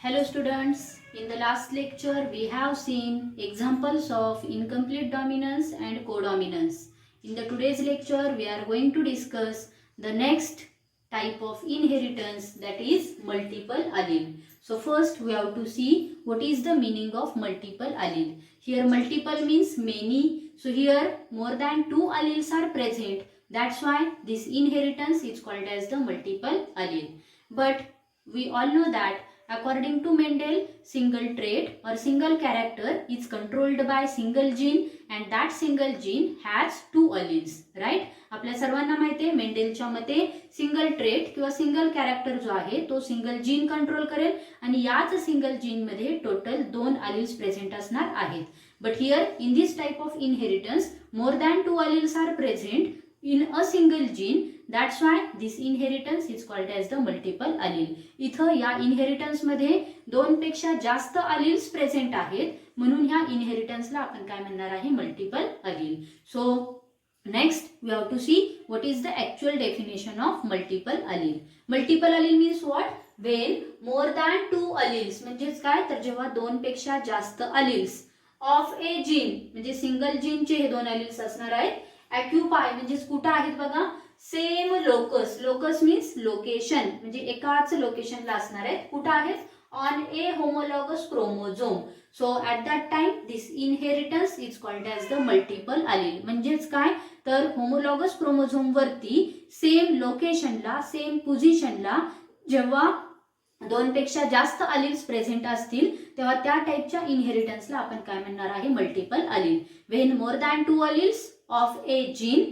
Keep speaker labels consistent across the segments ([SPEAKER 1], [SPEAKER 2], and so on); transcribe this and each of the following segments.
[SPEAKER 1] Hello students, in the last lecture we have seen examples of incomplete dominance and codominance. In the today's lecture we are going to discuss the next type of inheritance, that is multiple allele. So first we have to see what is the meaning of multiple allele. Here multiple means many. So here more than two alleles are present. That's why this inheritance is called as the multiple allele. But we all know that according to Mendel, single trait or single character is controlled by single gene and that single gene has two alleles, right? आपल्या सर्वांना माहिती आहे मेंडेलच्या मते single trait किंवा single character जो आहे तो single gene control करेल आणि याच सिंगल जीन मध्ये टोटल दोन alleles प्रेझेंट असणार आहेत. But here in this type of inheritance more than two alleles are present in a single gene. That's why this inheritance is called as the multiple allele. इथं या inheritance मध्ये दोन पेक्षा जास्त alleles present आहेत म्हणून ह्या इनहेरिटन्सला आपण काय म्हणणार आहे multiple allele. So next we have to see what is the actual definition of multiple allele. Multiple allele means what? When more than two alleles म्हणजेच काय तर जेव्हा दोन पेक्षा जास्त alleles of a gene म्हणजे सिंगल जीनचे हे दोन alleles असणार आहेत. ऑक्युपाय म्हणजे कुठे आहेत बघा same locus. Locus means location म्हणजे एकाच लोकेशनला असणार आहेत. कुठे आहेत on A homologous chromosome. So at that time this inheritance is called as the multiple allele. म्हणजेच काय तर होमोलॉगस क्रोमोझोम वरती सेम लोकेशनला सेम पोझिशनला जेव्हा दोन पेक्षा जास्त alleles प्रेझेंट असतील तेव्हा त्या टाइपच्या इनहेरिटन्सला आपण काय म्हणणार आहे multiple allele. When more than two alleles of a gene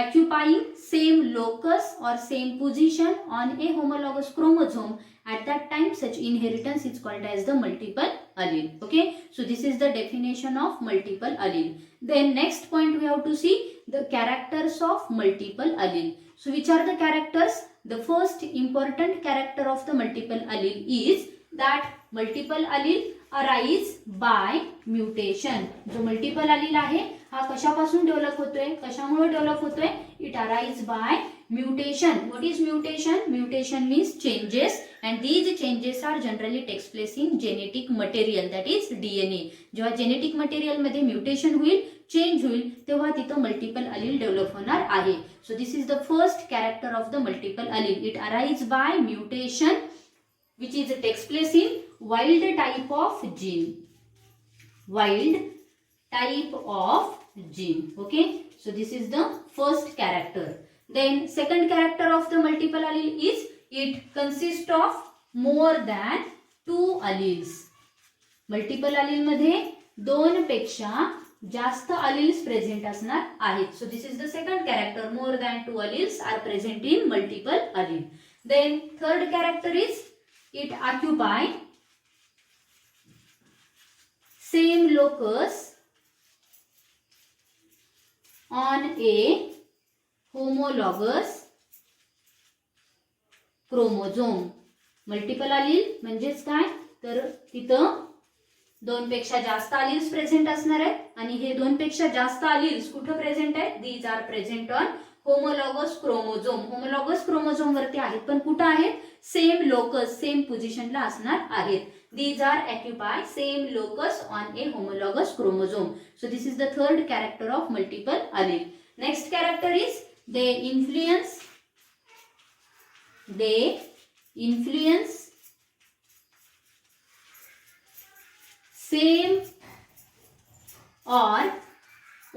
[SPEAKER 1] occupying same locus or same position on a homologous chromosome, at that time such inheritance is called as the multiple allele. Okay, so this is the definition of multiple allele. Then next point we have to see the characters of multiple allele. So which are the characters? The first important character of the multiple allele is that multiple allele arise by mutation. जो multiple allele आहे हा कशापासून develop होतोय कशामुळे develop होतोय it arise by mutation. What is mutation? Mutation means changes and these changes are generally takes place in genetic material that is DNA. जेव्हा genetic material मध्ये mutation होईल चेंज होईल तेव्हा तिथं मल्टिपल allele डेव्हलप होणार आहे. So this is the first character of the multiple allele. It arise by mutation which is takes place in wild type of gene. Wild type of gene. Okay, so this is the first character. Then second character of the multiple allele is it consists of more than two alleles. Multiple allele मध्ये दोन पेक्षा जास्त alleles present असणार आहेत. So this is the second character. More than two alleles are present in multiple allele. Then third character is it occupy same locus on a homologous chromosome. Multiple allele म्हणजेच काय तर तिथं दोन पेक्षा जास्त alleles present असणार आहेत आणि हे दोन पेक्षा जास्त alleles कुठे प्रेझेंट आहेत these are present on homologous chromosome. Homologous chromosome वरती आहेत पण कुठे आहेत सेम लोकस सेम पोझिशनला असणार आहेत. These are occupy same locus on a homologous chromosome. So this is the third character of multiple allele. Next character is they influence same or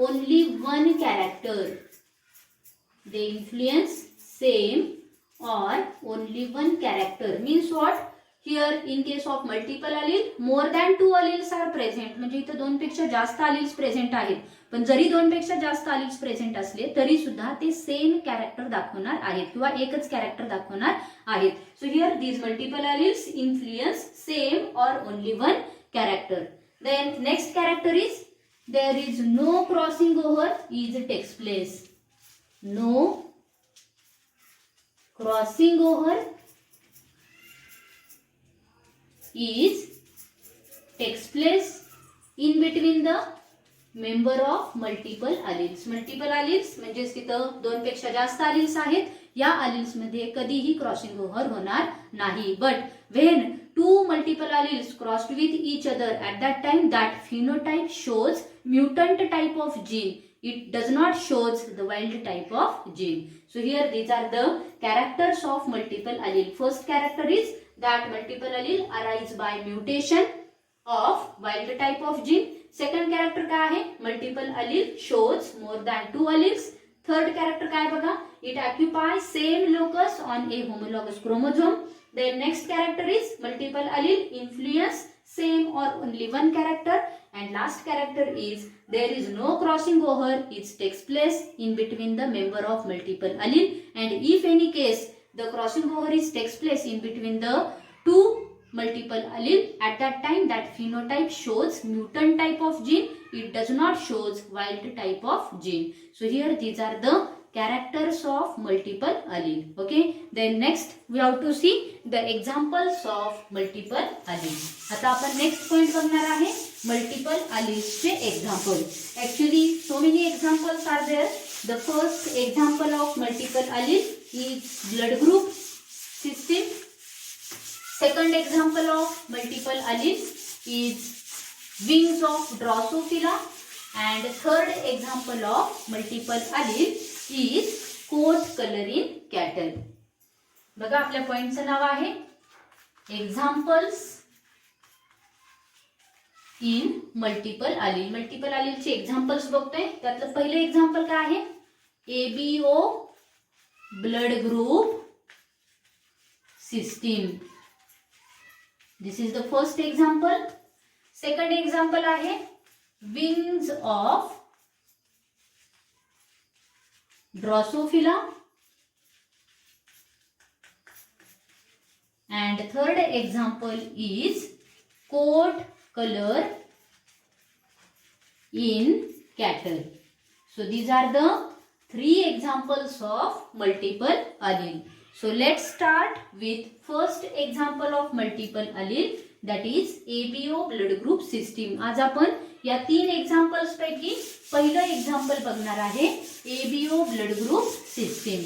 [SPEAKER 1] only one character. They influence same or only one character. Means what? Here in case of multiple allele more than two alleles are present. म्हणजे इथं दोन पेक्षा जास्त alleles present आहेत पण जरी दोन पेक्षा जास्त alleles प्रेझेंट असले तरी सुद्धा ते सेम कॅरेक्टर दाखवणार आहेत किंवा एकच कॅरेक्टर दाखवणार आहेत. So here these multiple alleles influence same or only one character. Then next character is there is no crossing over is takes place. No crossing over is takes place in between the member of multiple alleles. Multiple alleles म्हणजे तिथं दोन पेक्षा जास्त alleles आहेत या अलिल्स मध्ये कधीही crossing over होणार नाही. But when two multiple alleles crossed with each other, at that time that phenotype shows mutant type of gene. It does not shows the wild type of gene. So here these are the characters of multiple allele. First character is that multiple allele arise by mutation of wild type of gene. Second character काय आहे? Multiple allele shows more than two alleles. Third character काय बघा? It occupies same locus on a homologous chromosome. Then next character is multiple allele influence same or only one character, and last character is there is no crossing over. It takes place in between the member of multiple allele, and if any case the crossing over is takes place in between the two multiple allele, at that time that phenotype shows mutant type of gene. It does not shows wild type of gene. So here these are the characters of multiple allele. Okay, then next we have to see the examples of multiple allele. आता आपण next point बघणार आहे multiple alleles चे example. Actually so many examples are there. The first example of multiple allele is blood group system. Second example of multiple alleles is wings of Drosophila, and third example of multiple allele is coat color in cattle. बघा आपल्या पॉइंटचं नाव आहे examples in multiple allele. Multiple allele चे examples बघतोय. त्यातलं पहिलं example काय आहे? ABO blood group system. This is the first example. Second example आहे wings of Drosophila, and third example is coat color in cattle. So these are the three examples of multiple allele. So let's start with first example of multiple allele, that is ABO blood group system. आज आपण या तीन examples पैकी पहिलं example बघणार आहे ABO blood group system.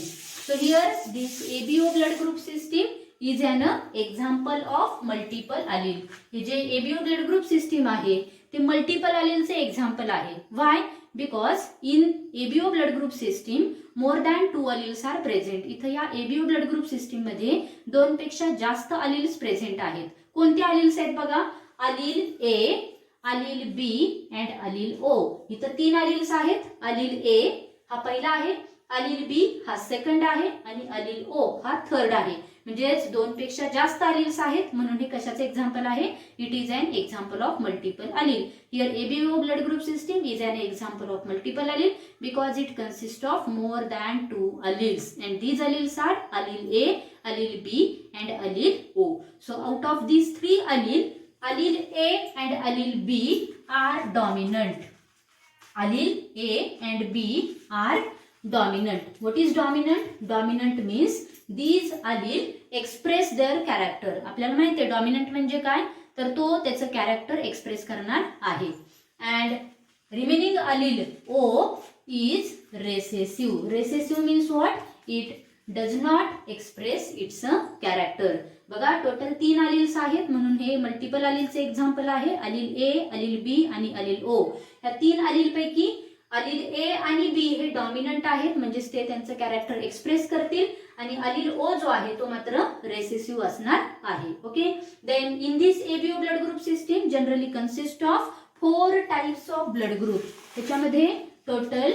[SPEAKER 1] So here this ABO blood group system is an example of multiple allele. हे जे ABO blood group system आहे ते multiple allele चे एक्झाम्पल आहे. Why? Because in ABO blood group system more than two alleles are present. इथं या ABO blood group system मध्ये दोन पेक्षा जास्त alleles प्रेझेंट आहेत. कोणते alleles आहेत बघा? allele A, allele B and allele O. इथं तीन alleles आहेत. allele A हा पहिला आहे, allele B हा सेकंड आहे आणि allele O हा थर्ड आहे. म्हणजेच दोन पेक्षा जास्त alleles आहेत म्हणून हे कशाचे एक्झाम्पल आहे? It is an example of multiple allele. Here ABO blood group system is an example of multiple allele because it consists of more than two alleles, and these alleles are allele A, allele B and allele O. So out of these three allele A and allele B are dominant. Allele A and B are dominant. What is dominant? Dominant means these allele express their character. आपल्याला माहिती आहे dominant म्हणजे काय, तर तो त्याचं character express करणार आहे. And remaining allele O is recessive. Recessive means what? It does not express its character. बघा टोटल तीन alleles आहेत म्हणून हे मल्टिपल alleleचे एक्झाम्पल आहे. allele A, allele B आणि allele O. या तीन allele पैकी allele A आणि B हे डॉमिनंट आहेत म्हणजेच ते त्यांचं कॅरेक्टर एक्सप्रेस करतील आणि allele O जो आहे तो मात्र रेसेसिव्ह असणार आहे. Okay, then in this ABO blood group system generally consist of 4 types of blood group. त्याच्यामध्ये टोटल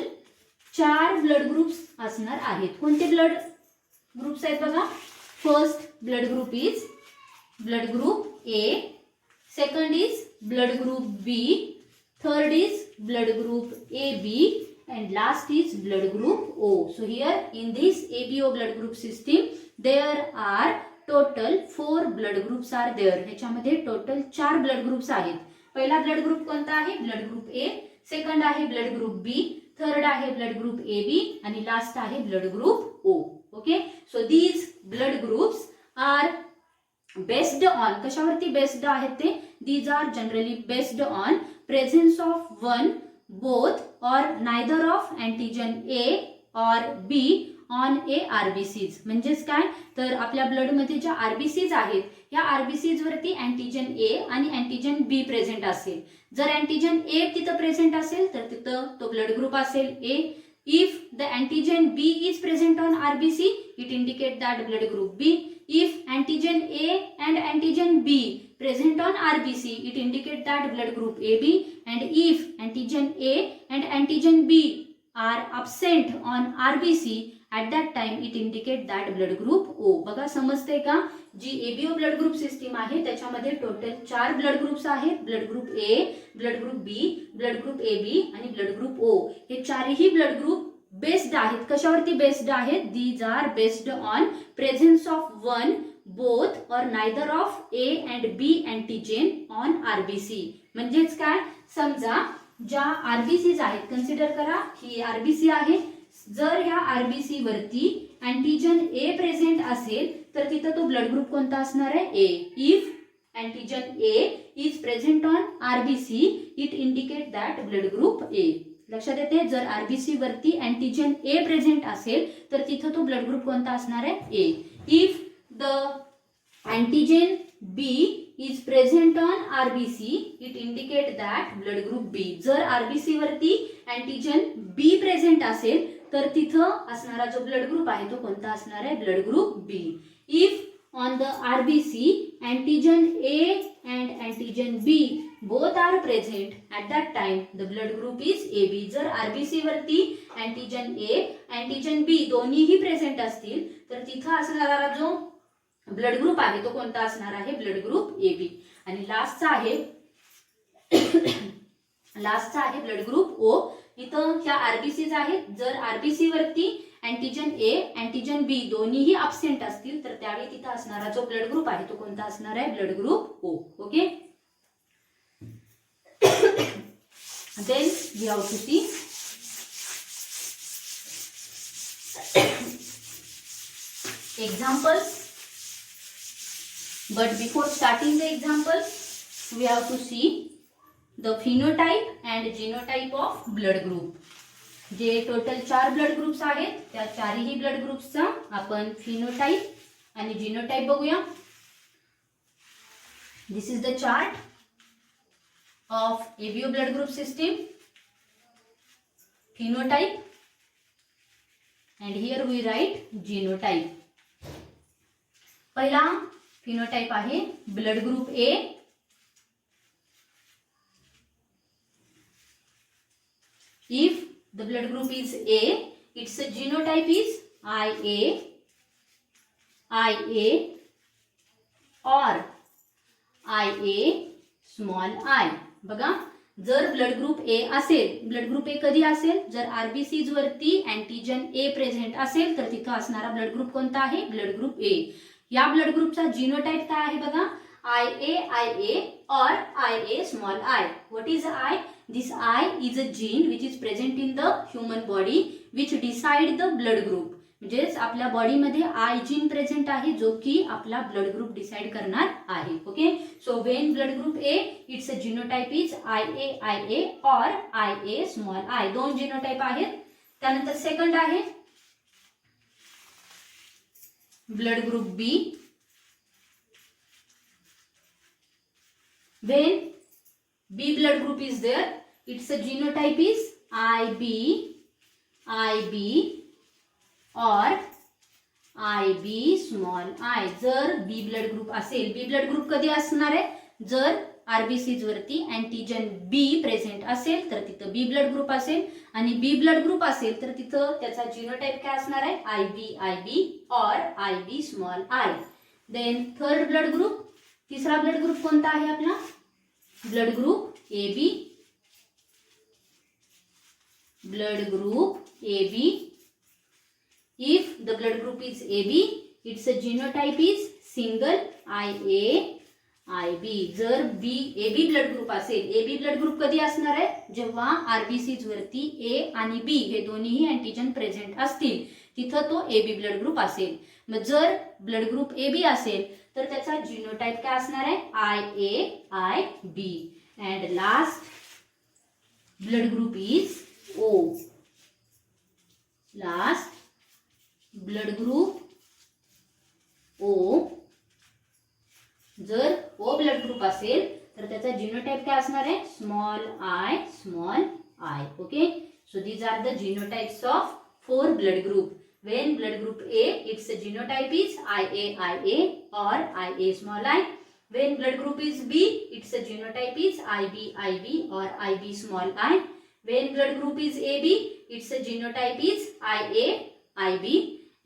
[SPEAKER 1] 4 ब्लड ग्रुप्स असणार आहेत. कोणते ब्लड ग्रुप्स आहेत बघा? First blood group is blood group A, second is blood group B, third is blood group AB and last is blood group O. So here in this ABO blood group system there are total 4 blood groups are there. ह्याच्यामध्ये total 4 blood groups आहेत. पहिला blood group कोणता आहे? Blood group A, second आहे blood group B, third आहे blood group AB आणि last आहे blood group O. Okay, so these blood groups are based on, कशावरती बेस्ड आहेत ते? These are generally based on presence of one, both or neither of antigen A or B on A RBCs. म्हणजेच काय तर आपल्या ब्लडमध्ये ज्या RBCs आहेत या आरबीसीज वरती अँटीजन ए आणि अँटीजन बी प्रेझेंट असेल. जर अँटीजन ए तिथं प्रेझेंट असेल तर तिथं तो ब्लड ग्रुप असेल ए. If the antigen B is present on RBC, it indicates that blood group B. If antigen A and antigen B present on RBC, it indicates that blood group AB. And if antigen A and antigen B are absent on RBC, at that time it indicates that blood group O. बघा समजते का? जी ABO blood group system आहे त्याच्यामध्ये total 4 blood groups आहेत. Blood group A, blood group B, blood group A B आणि blood group ओ. हे चारही ब्लड ग्रुप बेस्ड आहेत. कशावरती बेस्ड आहेत? These are based on presence of one, both or neither of A and B antigen on RBC. म्हणजेच काय समजा ज्या आरबीसीज आहेत कन्सिडर करा ही आरबीसी आहे. जर ह्या आरबीसी वरती अँटीजन ए प्रेझेंट असेल तर तिथं तो ब्लड ग्रुप कोणता असणार आहे? A. If antigen A is present on RBC it indicate that blood group A. लक्षात येते जर आरबीसी वरती अँटीजन ए प्रेझेंट असेल तर तिथं तो ब्लड ग्रुप कोणता असणार आहे? A. If the antigen B is present on RBC it indicate that blood group B. जर आरबीसी वरती अँटीजन बी प्रेझेंट असेल तर तिथं असणारा जो ब्लड ग्रुप आहे तो कोणता असणार आहे? Blood group B. If on the RBC antigen A and antigen B both are present at that time the blood group is AB. जर आरबीसी वरती अँटीजन ए अँटीजन बी दोन्हीही प्रेझेंट असतील तर तिथं असणारा जो ब्लड ग्रुप आहे तो कोणता असणार आहे? Blood group AB. आणि लास्टचा आहे ब्लड ग्रुप ओ. इथं ह्या आरबीसीज आहेत. जर आरबीसी वरती अँटीजन ए अँटीजन बी दोन्हीही अब्सेंट असतील तर त्यावेळी तिथं असणारा जो ब्लड ग्रुप आहे तो कोणता असणार आहे? Blood group O. Okay. Then we have to see examples. But before starting the examples, we have to see the phenotype and genotype of blood group. जे टोटल 4 ब्लड ग्रुप्स आहेत त्या चारही blood ग्रुप्सचा आपण फिनोटाइप आणि genotype बघूया. This is the chart of ABO blood group system, phenotype, and here we write genotype. पहिला phenotype आहे blood group A. If the blood group is A, its genotype is IA, IA or IA small I. बघा जर blood group A असेल, blood group ए कधी असेल? जर RBCs वरती antigen ए present असेल तर तिथं असणारा ब्लड ग्रुप कोणता आहे? ब्लड ग्रुप ए. या ब्लड ग्रुपचा जीनोटाइप काय आहे बघा? IA or IA small I. What is I? This I is a gene which is present in the human body which decide the blood group. म्हणजेच आपल्या बॉडीमध्ये आय जीन प्रेझेंट आहे जो की आपला ब्लड ग्रुप डिसाइड करणार आहे. Okay. So when blood group A it's genotype is IA और IA स्मॉल आय. दोन जीनोटाइप आहेत. त्यानंतर सेकंड आहे blood group B. When B blood group is there it's genotype is IB और IB small I. जर B blood group असेल, बी blood group कधी असणार आहे? जर आरबीसीज वरती अँटीजन बी प्रेझेंट असेल तर तिथं बी ब्लड ग्रुप असेल आणि बी ब्लड ग्रुप असेल तर तिथं त्याचा जीनोटाइप काय असणार आहे? IB और IB small I. Then third blood group, तिसरा ब्लड ग्रुप कोणता आहे आपला? Blood group AB. Blood group AB. If the blood group is AB, its genotype is single IB. जर AB ब्लड ग्रुप असेल, AB ब्लड ग्रुप कधी असणार आहे? जेव्हा आरबीसीज वरती A आणि B हे दोन्हीही अँटीजन प्रेझेंट असतील तिथं तो AB ब्लड ग्रुप असेल. मग जर ब्लड ग्रुप AB असेल तर त्याचा जीनोटाइप काय असणार आहे? IAIB. And last blood group is O. Last blood group O. जर ओ ब्लड ग्रुप असेल तर त्याचा जीनोटाइप काय असणार आहे? Small I. Okay, so these are the genotypes of 4 blood group. When blood group A, its genotype is IA or IA small I. When blood group is B, its genotype is IB or IB small I. When blood group is AB, its genotype is IB.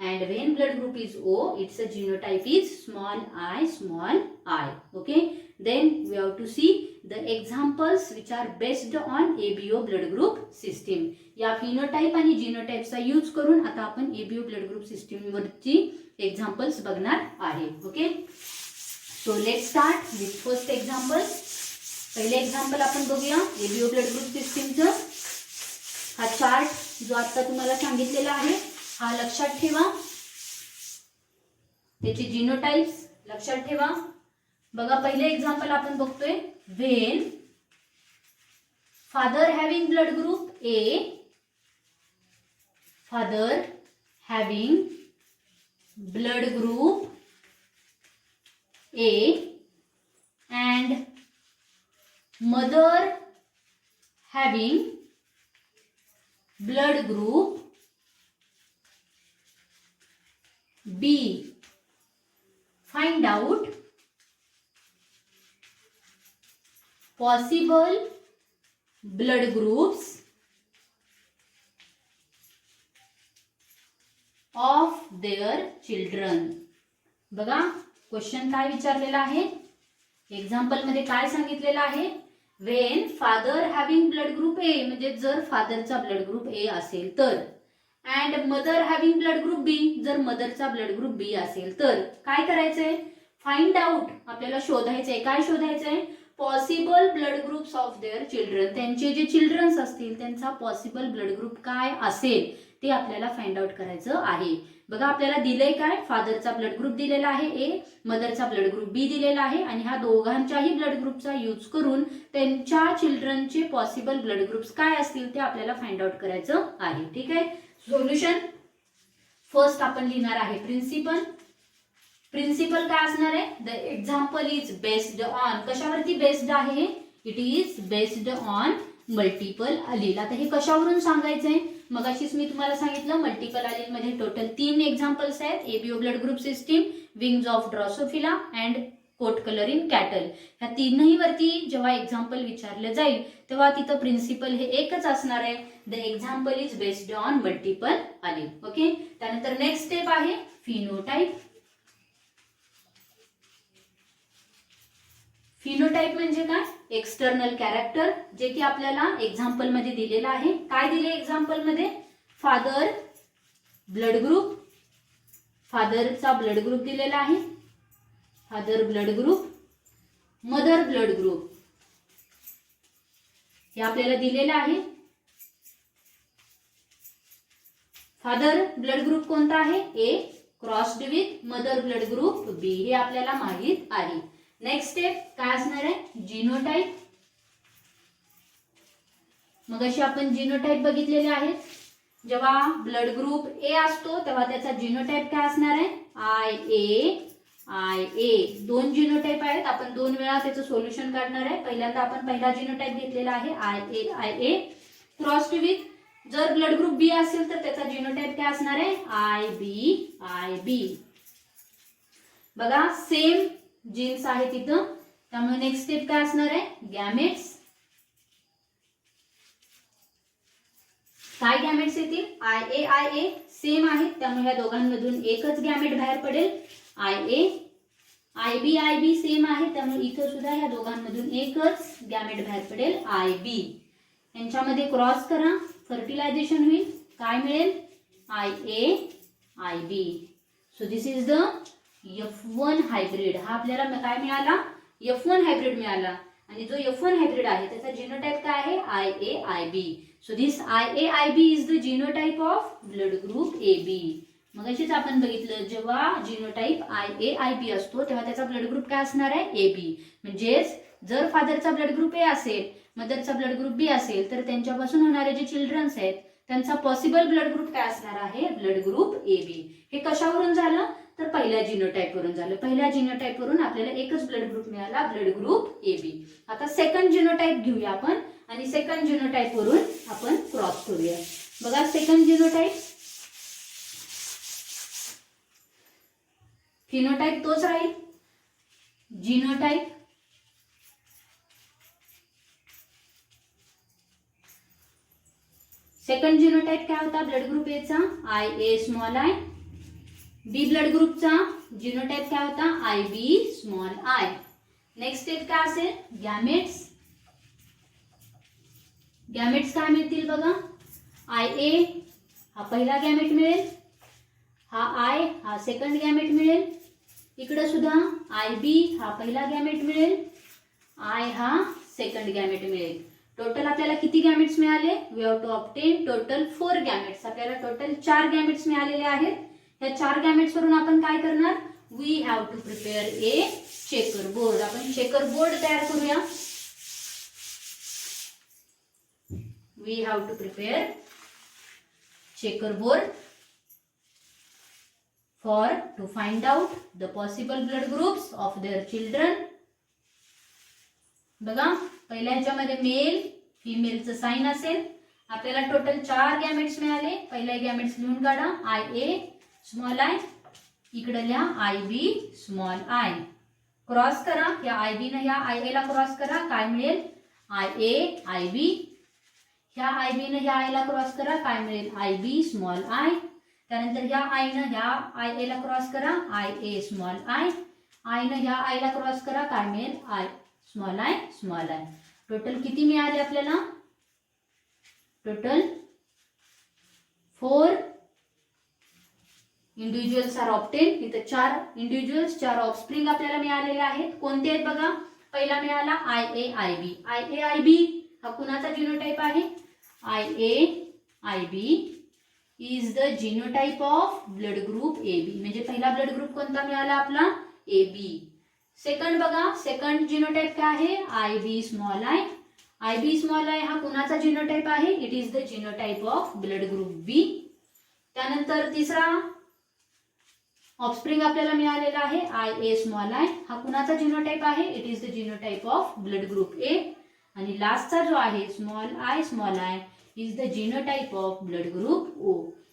[SPEAKER 1] And when blood group is O, its genotype is small I. Okay. Then we have to see the examples which are based on ABO blood group system. या phenotype आणि जीनोटाइपचा use करून आता आपण ABO blood group system वरची examples बघणार आहे. Okay, so let's start with first example. पहिले example आपण बघूया ABO ब्लड ग्रुप सिस्टीमचं. हा चार्ट जो आता तुम्हाला सांगितलेला आहे हा लक्षात ठेवा. त्याचे जीनोटाइप्स लक्षात ठेवा. बघा, पहिले एक्झाम्पल आपण बघतोय. When father having blood group A, father having blood group A and mother having blood group B. Find out possible blood groups of their children. बघा, क्वेश्चन काय विचारलेला आहे, एक्झाम्पल मध्ये काय सांगितलेलं आहे. When father having blood group A, म्हणजे जर फादरचा ब्लड ग्रुप ए असेल तर, and mother having blood group B, जर मदरचा ब्लड ग्रुप बी असेल तर काय करायचंय? फाइंड आउट, आपल्याला शोधायचंय. काय शोधायचंय? Possible blood groups of their children. त्यांचे जे चिल्ड्रन्स असतील त्यांचा पॉसिबल ब्लड ग्रुप काय असेल ते आपल्याला फाइंड आउट करायचं आहे. बघा, आपल्याला दिलंय काय? फादरचा ब्लड ग्रुप दिलेला आहे ए, मदरचा ब्लड ग्रुप बी दिलेला आहे आणि ह्या दोघांच्याही ब्लड ग्रुपचा यूज करून त्यांच्या चिल्ड्रनचे पॉसिबल ब्लड ग्रुप्स काय असतील ते आपल्याला फाइंड आउट करायचं आहे. ठीक आहे. सोल्युशन फर्स्ट आपण लिहिणार आहे प्रिन्सिपल. प्रिन्सिपल काय असणार आहे? The example is based on. कशावरती बेस्ड आहे? It is based on multiple allele. आता हे कशावरून सांगायचंय? मगाशीच मी तुम्हाला सांगितलं मल्टिपल अलील मध्ये टोटल 3 एक्झाम्पल्स आहेत. ABO blood group system, wings of drosophila and coat colour in cattle. ह्या तीनही वरती जेव्हा एक्झाम्पल विचारलं जाईल तेव्हा तिथं प्रिन्सिपल हे एकच असणार आहे. The example is based on multiple allele. Okay, त्यानंतर नेक्स्ट स्टेप आहे फिनोटाइप. फिनोटाइप म्हणजे काय? एक्सटर्नल कॅरेक्टर, जे की आपल्याला एक्झाम्पल मध्ये दिलेलं आहे. काय दिले एक्झाम्पल मध्ये? फादर ब्लड ग्रुप, फादरचा ब्लड ग्रुप दिलेला आहे, father blood group, mother blood group हे आपल्याला दिलेलं आहे. फादर ब्लड ग्रुप कोणता आहे? A, crossed with mother blood group B, हे आपल्याला माहित आहे. नेक्स्ट स्टेप काय असणार आहे? जीनोटाइप. मग अशी आपण जीनोटाइप बघितलेले आहेत. जेव्हा ब्लड ग्रुप ए असतो तेव्हा त्याचा जीनोटाइप काय असणार आहे? I A. 2 जीनोटाइप आहेत. आपण 2 वेळा त्याचं सोल्युशन काढणार आहे. पहिल्यांदा आपण पहिला जीनोटाइप घेतलेला आहे आय ए क्रॉस्ड विथ. जर ब्लड ग्रुप बी असेल तर त्याचा जीनोटाइप काय असणार आहे? I B. बघा, सेम जीन्स आहे तिथं, त्यामुळे नेक्स्ट स्टेप काय असणार आहे? गॅमेट्स. काय गॅमेट्स येतील? आय ए सेम आहेत, त्यामुळे या दोघांमधून एकच गॅमेट बाहेर पडेल. आय बी सेम आहे, त्यामुळे इथं सुद्धा या दोघांमधून एकच गॅमेट बाहेर पडेल, आय बी. यांच्यामध्ये क्रॉस करा, फर्टिलायझेशन होईल. काय मिळेल? I B. So this is the F1 hybrid. हा आपल्याला काय मिळाला? F1 हायब्रिड मिळाला. आणि जो F1 हायब्रिड आहे त्याचा जीनोटाइप काय आहे? IAIB. So this IAIB is the genotype of blood group AB. मग अशीच आपण बघितलं जेव्हा जीनोटाइप IAIB असतो तेव्हा त्याचा ब्लड ग्रुप काय असणार आहे? AB. म्हणजेच जर फादरचा ब्लड ग्रुप A असेल, मदरचा ब्लड ग्रुप B असेल तर त्यांच्यापासून होणारे जे चिल्ड्रन्स आहेत त्यांचा पॉसिबल ब्लड ग्रुप काय असणार आहे? Blood group A B. हे कशावरून झालं? तर पहिल्या जिनोटाइप वरून झालं. पहिल्या जिनोटाइप वरून आपल्याला एकच ब्लड ग्रुप मिळाला, ब्लड ग्रुप ए बी. आता सेकंड जिनोटाइप घेऊया आपण आणि सेकंड जिनोटाइप वरून आपण क्रॉस करूया. बघा सेकंड जिनोटाइप, फिनोटाइप तोच राहील, जिनोटाइप, सेकंड जिनोटाइप काय होता ब्लड ग्रुप ए चा? I A small I. B blood ग्रुपचा जिनोटाइप काय होता? I B small I. Next step काय असेल? गॅमेट्स. गॅमेट्स काय मिळतील बघा? आय ए हा पहिला गॅमेट मिळेल, हा आय हा सेकंड गॅमेट मिळेल, इकडे सुद्धा आय बी हा पहिला गॅमेट मिळेल, आय हा सेकंड गॅमेट मिळेल. टोटल आपल्याला किती गॅमेट्स मिळाले? We have to obtain total 4 gametes. आपल्याला टोटल 4 गॅमेट्स मिळालेले आहेत. या 4 गॅमेट्स वरून आपण काय करणार? We have to prepare a checker board. आपण चेकर बोर्ड तयार करूया. We have to prepare checker board for to find out the possible blood groups of their children. बघा पहिल्या ह्याच्यामध्ये मेल फिमेलचं साइन असेल. आपल्याला टोटल 4 गॅमेट्स मिळाले. पहिल्या गॅमेट्स लिहून काढा. आय ए स्मॉल आय, इकडे लिहा I B small I. Cross करा, या आय बी ने या आय ए ला क्रॉस करा, काय मिळेल? I A I B. ह्या आय बी ने ह्या आय ला क्रॉस करा, काय मिळेल? I B small I. त्यानंतर ह्या आय न ह्या आय ए ला क्रॉस करा, I A small I. I न ह्या आय ला क्रॉस करा, काय मिळेल? I small I small I. Total किती मिळाले आपल्याला? Total 4 individuals are obtain. इथे 4 इंडिव्हिज्युअल्स 4 ऑफस्प्रिंग आपल्याला मिळालेले आहेत. कोणते आहेत बघा? पहिला मिळाला I A I B. I A I B हा कुणाचा जिनोटाइप आहे? I A I B is the genotype of blood group AB. म्हणजे पहिला ब्लड ग्रुप कोणता मिळाला आपला? AB. सेकंड बघा, सेकंड जिनोटाइप काय आहे? I B small I. I B small I हा कुणाचा जिनोटाइप आहे? It is the genotype of blood group B. त्यानंतर तिसरा ऑफस्प्रिंग आपल्याला मिळालेला आहे आय ए स्मॉल आय. हा कुणाचा जिनोटाइप आहे? It is the genotype of blood group ए. आणि लास्टचा जो आहे small I is the genotype of blood group O.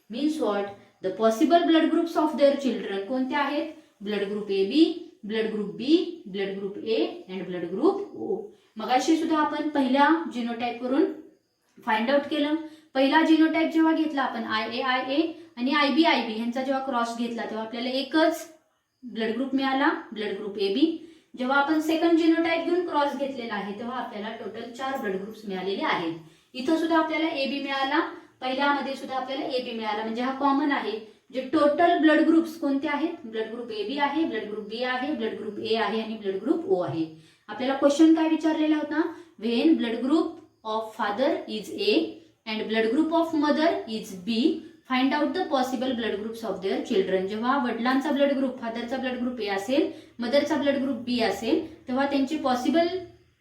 [SPEAKER 1] Means what? The possible blood groups of their children कोणते आहेत? Blood group AB, blood group B, blood group A and blood group O. मगाशी सुद्धा आपण पहिल्या genotype वरून find out केलं. पहिला genotype जेव्हा घेतला आपण आय ए आणि आय बी ह्यांचा जेव्हा क्रॉस घेतला तेव्हा आपल्याला एकच ब्लड ग्रुप मिळाला, ब्लड ग्रुप ए बी. जेव्हा आपण सेकंड जिनोटाइप घेऊन क्रॉस घेतलेला आहे तेव्हा आपल्याला टोटल 4 ब्लड ग्रुप्स मिळालेले आहेत. इथं सुद्धा आपल्याला ए बी मिळाला, पहिल्यामध्ये सुद्धा आपल्याला ए बी मिळाला. म्हणजे हा कॉमन आहे. जे टोटल ब्लड ग्रुप्स कोणते आहेत? ब्लड ग्रुप ए बी आहे, ब्लड ग्रुप बी आहे, ब्लड ग्रुप ए आहे आणि ब्लड ग्रुप ओ आहे. आपल्याला क्वेश्चन काय विचारलेला होता? When blood group of father is A and blood group of mother is B, find out the possible blood groups of their children. जेव्हा वडिलांचा ब्लड ग्रुप, फादरचा ब्लड ग्रुप ए असेल, मदरचा ब्लड ग्रुप बी असेल, तेव्हा त्यांची possible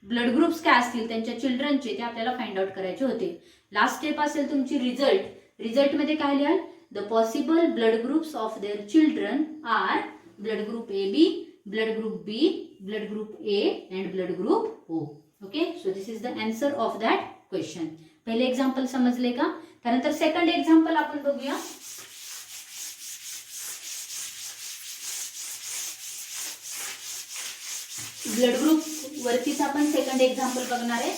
[SPEAKER 1] blood groups काय असतील त्यांच्या चिल्ड्रनचे ते आपल्याला फाइंड आउट करायचे होते. लास्ट स्टेप असेल तुमची रिझल्ट. रिझल्ट मध्ये काय लिहाल? The possible blood groups of their children are blood group A B, blood group B, blood group A and blood group O. Okay, so this is the answer of that question. पहिले example समजले का? त्यानंतर second example आपण बघूया. Blood group वरतीच आपण second example बघणार आहे.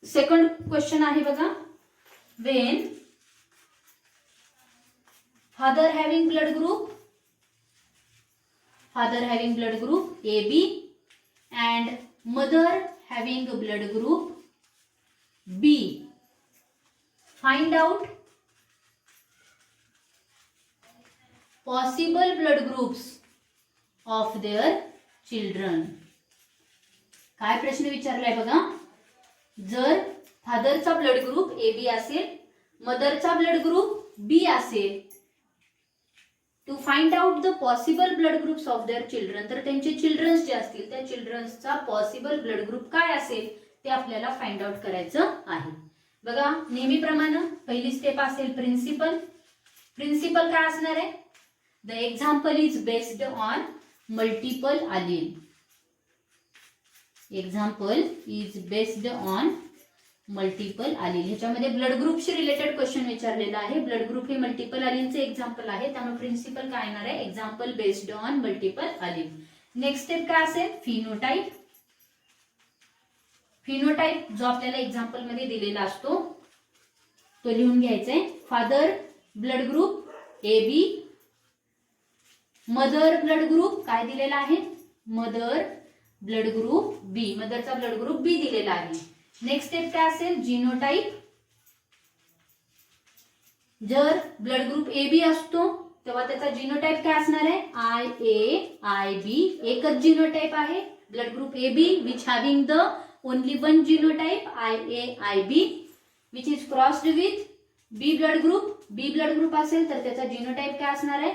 [SPEAKER 1] सेकंड क्वेश्चन आहे बघा. When father having blood group A B and mother having blood group B, find out possible blood groups of their children. काय प्रश्न विचारलाय बघा. जर फादरचा ब्लड ग्रुप ए बी असेल, मदरचा ब्लड ग्रुप बी असेल, to find out the possible blood groups of their children, तर त्यांचे चिल्ड्रन्स जे असतील त्या चिल्ड्रन्सचा पॉसिबल ब्लड ग्रुप काय असेल ते आपल्याला फाइंड आउट करायचं आहे. बघा नेहमीप्रमाणे पहिली स्टेप असेल प्रिन्सिपल. प्रिन्सिपल काय असणार आहे? The example is based on multiple allele. Example is based on multiple allele. ह्याच्यामध्ये ब्लड ग्रुपशी रिलेटेड क्वेश्चन विचारलेला आहे. ब्लड ग्रुप हे मल्टिपल अलीलचे एक्झाम्पल आहे, त्यामुळे प्रिन्सिपल काय येणार आहे? Example based on multiple allele. Next step काय असेल? फिनोटाइप. फिनोटाइप जो आपल्याला एक्झाम्पल मध्ये दिलेला असतो तो लिहून घ्यायचा आहे. Father blood group A B. Mother blood group काय दिलेला आहे? Mother blood group B. मदरचा ब्लड ग्रुप बी दिलेला आहे. नेक्स्ट स्टेप काय असेल? जिनोटाइप. जर ब्लड ग्रुप ए बी असतो तेव्हा त्याचा जिनोटाइप काय असणार आहे? I A I B. एकच जिनोटाइप आहे blood group A B which having the only one genotype I A I B which is crossed with B blood group. B blood group असेल तर त्याचा जिनोटाइप काय असणार आहे?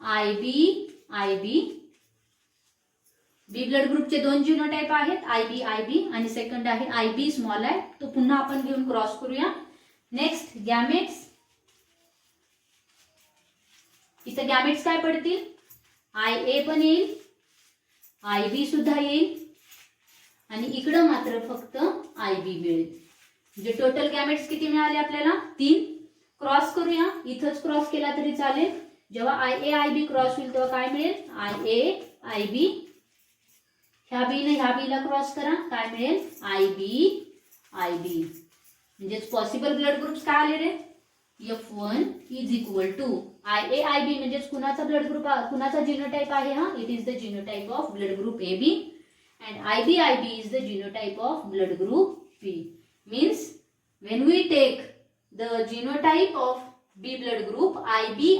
[SPEAKER 1] I B I B. B blood ग्रुपचे दोन genotype आहेत, I बी आणि सेकंड आहे आय बी स्मॉल आहे. तो पुन्हा आपण घेऊन क्रॉस करूया. Next gametes. इथं गॅमेट्स काय पडतील? आय ए पण येईल, आय बी सुद्धा येईल आणि इकडं मात्र फक्त आय बी मिळेल. म्हणजे टोटल गॅमेट्स किती मिळाले आपल्याला? 3. क्रॉस करूया. इथंच क्रॉस केला तरी चालेल. जेव्हा I A I B cross होईल तेव्हा काय मिळेल? I A I B. ह्या बी ने ह्या बी ला क्रॉस करा, काय मिळेल? I B I B. म्हणजेच पॉसिबल ब्लड ग्रुप्स काय आले रे? F1 is equal to I A I B. म्हणजेच कुणाचा ब्लड ग्रुप, कुणाचा जिनोटाइप आहे हा? It is the genotype of blood group A B and IB is the genotype of blood group B. Means when we take the genotype of B blood group IB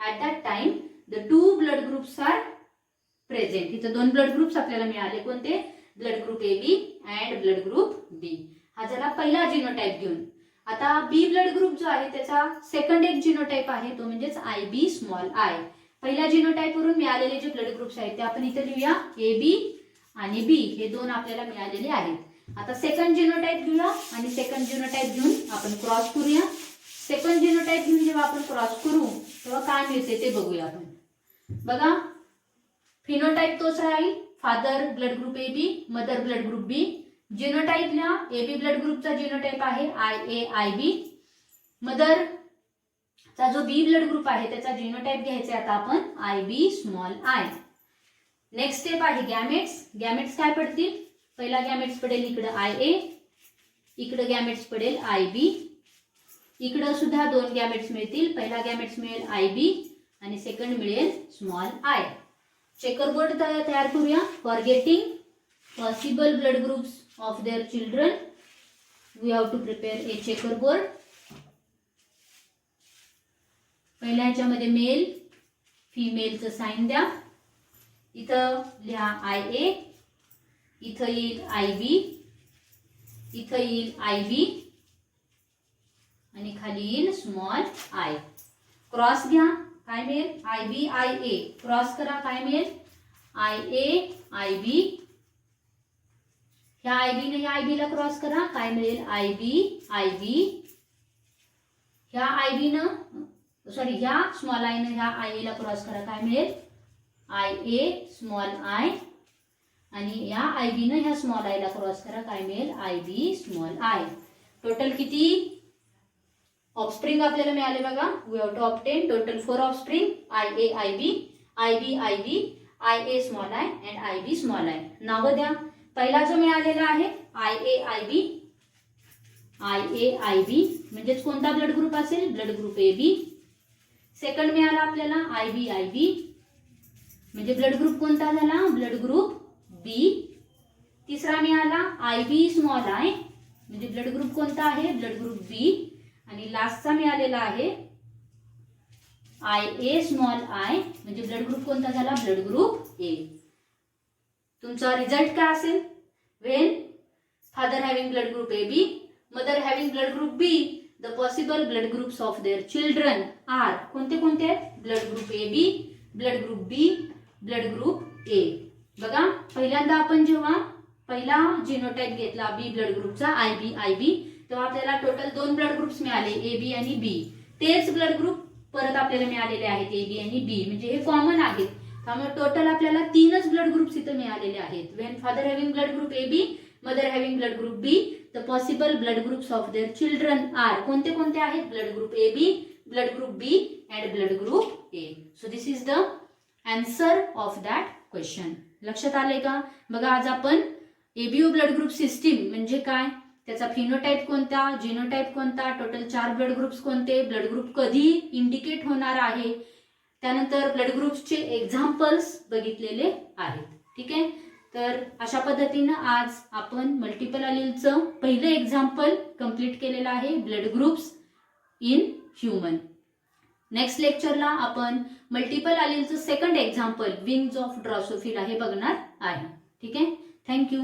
[SPEAKER 1] at that time the two blood groups are present. इथे दोन blood groups आपल्याला मिळाले. कोणते? Blood group A B and blood group B. हा झाला पहिला genotype घेऊन. आता बी ब्लड ग्रुप जो आहे त्याचा सेकंड एक जिनोटाइप आहे तो म्हणजेच आय बी स्मॉल आय. पहिल्या जिनोटाइप वरून मिळालेले जे ब्लड ग्रुप्स आहेत ते आपण इथे लिहूया. ए बी आणि बी हे दोन आपल्याला मिळालेले आहेत. आता सेकंड जिनोटाइप घेऊया आणि सेकंड जिनोटाइप घेऊन आपण क्रॉस करूया. सेकंड जिनोटाइप घेऊन जेव्हा आपण क्रॉस करू तेव्हा काय मिळते ते बघूया आपण. बघा फिनोटाइप तोच राहील. Father blood group A B, mother blood group B. जिनोटाइपला ए बी ब्लड ग्रुपचा जिनोटाइप आहे आय ए आय बी. मदरचा जो बी ब्लड ग्रुप आहे त्याचा जिनोटाइप घ्यायचा आता आपण I B small I. Next step आहे गॅमेट्स. गॅमेट्स काय पडतील? पहिला गॅमेट्स पडेल इकडे आय ए, इकडे गॅमेट्स पडेल आय बी. इकडे सुद्धा दोन गॅमेट्स मिळतील. पहिला गॅमेट्स मिळेल आय बी आणि सेकंड मिळेल स्मॉल आय. चेकरबोर्ड तयार करूया. For getting possible blood groups of their children we have to prepare a checkerboard. पहिल्या ह्याच्यामध्ये मेल फिमेलचं साइन द्या. इथं लिहा आय ए, इथं येईल आय बी, इथं येईल आय बी आणि खाली येईल स्मॉल आय. क्रॉस घ्या, काय मिळेल? I B I A. Cross करा, काय मिळेल? I A I B. ह्या आय बी ने ह्या आय बी ला क्रॉस करा, काय मिळेल? I B I B. ह्या आय बी न सॉरी ह्या स्मॉल आय न ह्या आय ए ला क्रॉस करा, काय मिळेल? I A small I. आणि या आय बी न ह्या स्मॉल आय ला क्रॉस करा, काय मिळेल? I B small I. Total किती ऑफस्प्रिंग आपल्याला मिळाले बघा? We have to obtain total 4 offspring. I A I B, I B I B, I A small I and I B small I. नाव द्या. पहिला जो मिळालेला आहे I A I B, I A I B म्हणजेच कोणता blood group असेल? Blood group A B. Second मिळाला आपल्याला आय बी आय बी म्हणजे ब्लड ग्रुप कोणता झाला? Blood group B. तिसरा मिळाला आय बी स्मॉल आय म्हणजे ब्लड ग्रुप कोणता आहे? Blood group B. आणि लास्टचा मिळालेला आहे आय ए स्मॉल आय म्हणजे ब्लड ग्रुप कोणता झाला? Blood group A. तुमचा रिझल्ट काय असेल? When father having blood group A B, mother having blood group B, the possible blood groups of their children are कोणते कोणते आहेत? Blood group A B, blood group B, blood group A. बघा पहिल्यांदा आपण जेव्हा पहिला जिनोटाइप घेतला बी blood ग्रुपचा आय बी तेव्हा आपल्याला टोटल 2 ब्लड ग्रुप्स मिळाले ए बी आणि बी. तेच ब्लड ग्रुप परत आपल्याला मिळालेले आहेत ए बी आणि बी, म्हणजे हे कॉमन आहेत. त्यामुळे टोटल आपल्याला 3च ब्लड ग्रुप्स इथे मिळालेले आहेत. When father having blood group A B, mother having blood group B, the possible blood groups of their children are. कोणते कोणते आहेत? Blood group A B, blood group B and blood group A. So this is the answer of that question. लक्षात आले का? बघा आज आपण ABO blood group system म्हणजे काय, त्याचा फिनोटाइप कोणता, जिनोटाइप कोणता, टोटल 4 ब्लड ग्रुप्स कोणते, ब्लड ग्रुप कधी इंडिकेट होणार आहे, त्यानंतर ब्लड ग्रुप्सचे एक्झाम्पल्स बघितलेले आहेत. ठीक आहे. तर अशा पद्धतीनं आज आपण मल्टिपल अलीलचं पहिलं एक्झाम्पल कंप्लीट केलेलं आहे, blood groups in human. Next लेक्चरला आपण मल्टिपल अलीलचं second example wings of Drosophila हे बघणार आहे. ठीक आहे. थँक्यू.